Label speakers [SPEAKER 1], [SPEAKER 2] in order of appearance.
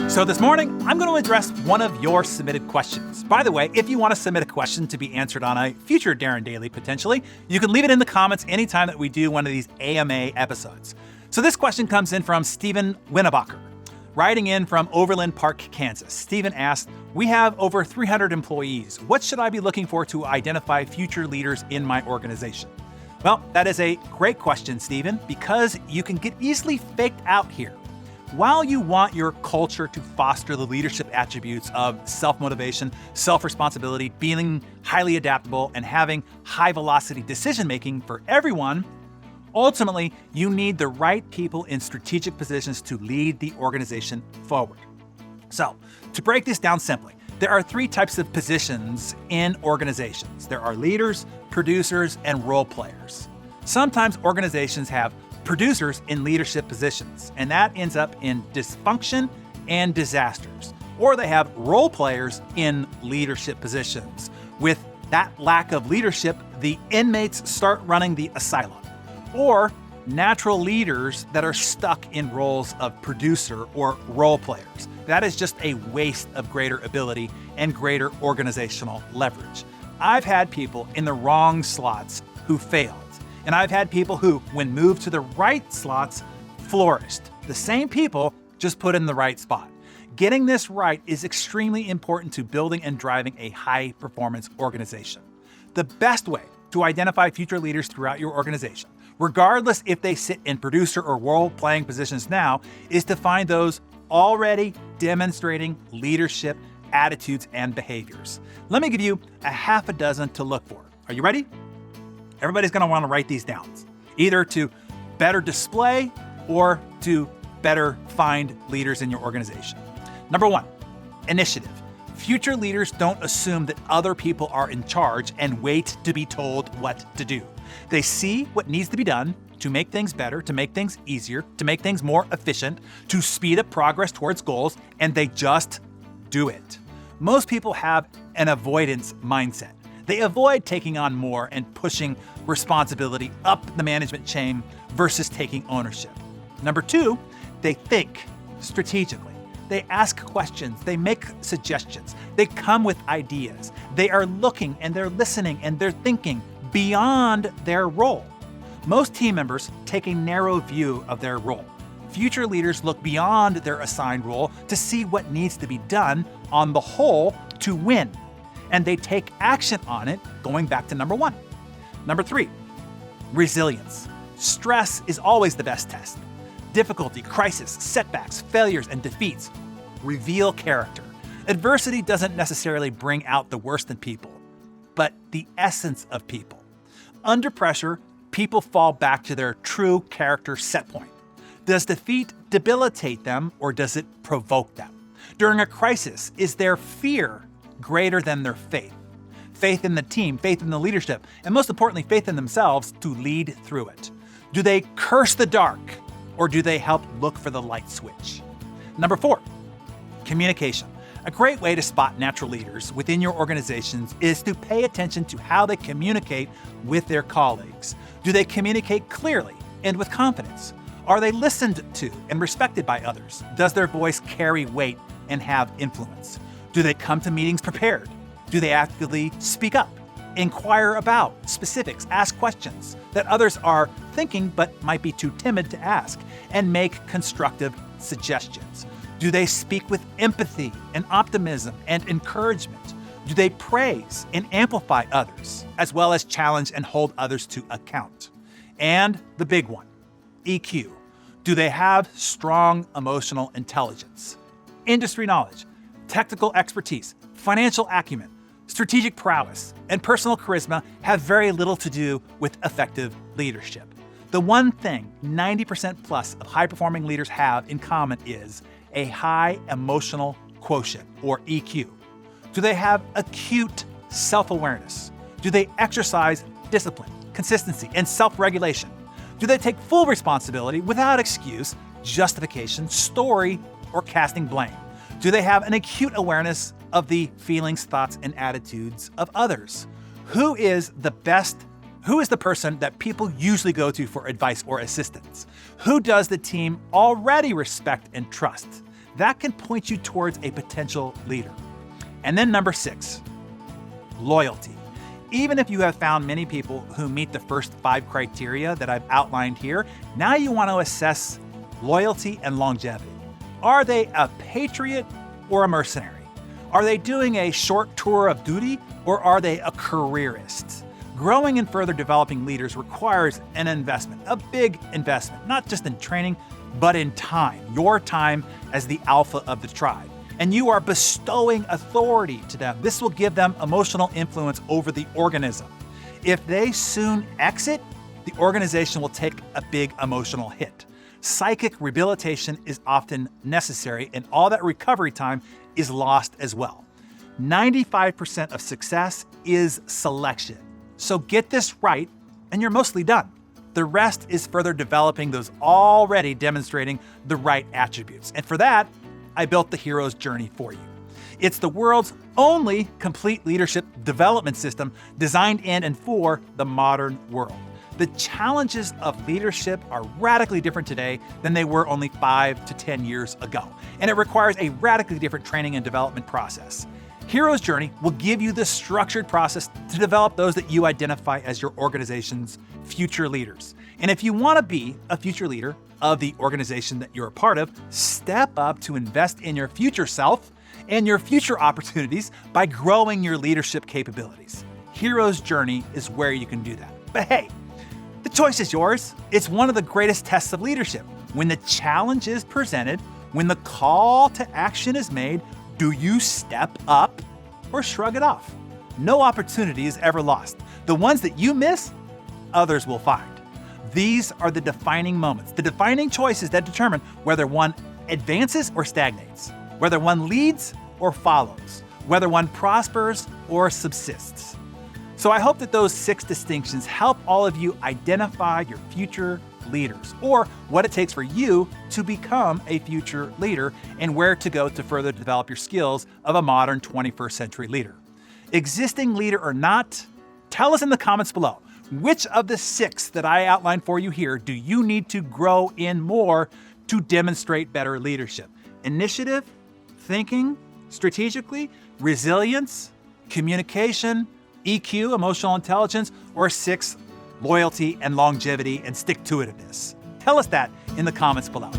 [SPEAKER 1] So this morning, I'm going to address one of your submitted questions. By the way, if you want to submit a question to be answered on a future Darren Daily, potentially, you can leave it in the comments anytime that we do one of these AMA episodes. So this question comes in from Stephen Winnebacher, writing in from Overland Park, Kansas. Stephen asked, we have over 300 employees. What should I be looking for to identify future leaders in my organization? Well, that is a great question, Stephen, because you can get easily faked out here. While you want your culture to foster the leadership attributes of self-motivation, self-responsibility, being highly adaptable, and having high-velocity decision-making for everyone, ultimately, you need the right people in strategic positions to lead the organization forward. So, to break this down simply, there are three types of positions in organizations. There are leaders, producers, and role players. Sometimes organizations have producers in leadership positions, and that ends up in dysfunction and disasters. Or they have role players in leadership positions. With that lack of leadership, the inmates start running the asylum. Or natural leaders that are stuck in roles of producer or role players. That is just a waste of greater ability and greater organizational leverage. I've had people in the wrong slots who failed. And I've had people who, when moved to the right slots, flourished. The same people, just put in the right spot. Getting this right is extremely important to building and driving a high-performance organization. The best way to identify future leaders throughout your organization, regardless if they sit in producer or role-playing positions now, is to find those already demonstrating leadership attitudes and behaviors. Let me give you a half a dozen to look for. Are you ready? Everybody's going to want to write these down, either to better display or to better find leaders in your organization. Number one, initiative. Future leaders don't assume that other people are in charge and wait to be told what to do. They see what needs to be done to make things better, to make things easier, to make things more efficient, to speed up progress towards goals, and they just do it. Most people have an avoidance mindset. They avoid taking on more and pushing responsibility up the management chain versus taking ownership. Number two, they think strategically. They ask questions, they make suggestions, they come with ideas. They are looking and they're listening and they're thinking beyond their role. Most team members take a narrow view of their role. Future leaders look beyond their assigned role to see what needs to be done on the whole to win. And they take action on it, going back to number one. Number three, resilience. Stress is always the best test. Difficulty, crisis, setbacks, failures, and defeats reveal character. Adversity doesn't necessarily bring out the worst in people, but the essence of people. Under pressure, people fall back to their true character set point. Does defeat debilitate them or does it provoke them? During a crisis, is their fear greater than their faith? Faith in the team, faith in the leadership, and most importantly, faith in themselves to lead through it. Do they curse the dark or do they help look for the light switch? Number four, communication. A great way to spot natural leaders within your organizations is to pay attention to how they communicate with their colleagues. Do they communicate clearly and with confidence? Are they listened to and respected by others? Does their voice carry weight and have influence? Do they come to meetings prepared? Do they actively speak up, inquire about specifics, ask questions that others are thinking but might be too timid to ask, and make constructive suggestions? Do they speak with empathy and optimism and encouragement? Do they praise and amplify others, as well as challenge and hold others to account? And the big one, EQ. Do they have strong emotional intelligence, industry knowledge, technical expertise, financial acumen, strategic prowess, and personal charisma have very little to do with effective leadership. The one thing 90% plus of high-performing leaders have in common is a high emotional quotient, or EQ. Do they have acute self-awareness? Do they exercise discipline, consistency, and self-regulation? Do they take full responsibility without excuse, justification, story, or casting blame? Do they have an acute awareness of the feelings, thoughts, and attitudes of others? Who is the person that people usually go to for advice or assistance? Who does the team already respect and trust? that can point you towards a potential leader. And then number 6, loyalty. Even if you have found many people who meet the first 5 criteria that I've outlined here, now you want to assess loyalty and longevity. Are they a patriot or a mercenary? Are they doing a short tour of duty or are they a careerist? Growing and further developing leaders requires an investment, a big investment, not just in training, but in time, your time as the alpha of the tribe. And you are bestowing authority to them. This will give them emotional influence over the organism. If they soon exit, the organization will take a big emotional hit. Psychic rehabilitation is often necessary, and all that recovery time is lost as well. 95% of success is selection. So get this right, and you're mostly done. The rest is further developing those already demonstrating the right attributes. And for that, I built the Hero's Journey for you. It's the world's only complete leadership development system designed in and for the modern world. The challenges of leadership are radically different today than they were only 5 to 10 years ago, and it requires a radically different training and development process. Hero's Journey will give you the structured process to develop those that you identify as your organization's future leaders. And if you want to be a future leader of the organization that you're a part of, step up to invest in your future self and your future opportunities by growing your leadership capabilities. Hero's Journey is where you can do that. But hey, the choice is yours. It's one of the greatest tests of leadership. When the challenge is presented, when the call to action is made, do you step up or shrug it off? No opportunity is ever lost. The ones that you miss, others will find. These are the defining moments, the defining choices that determine whether one advances or stagnates, whether one leads or follows, whether one prospers or subsists. So I hope that those 6 distinctions help all of you identify your future leaders, or what it takes for you to become a future leader and where to go to further develop your skills of a modern 21st century leader. Existing leader or not, tell us in the comments below, which of the 6 that I outlined for you here do you need to grow in more to demonstrate better leadership? Initiative, thinking, strategically, resilience, communication, EQ, emotional intelligence, or 6, loyalty and longevity and stick-to-itiveness? Tell us that in the comments below.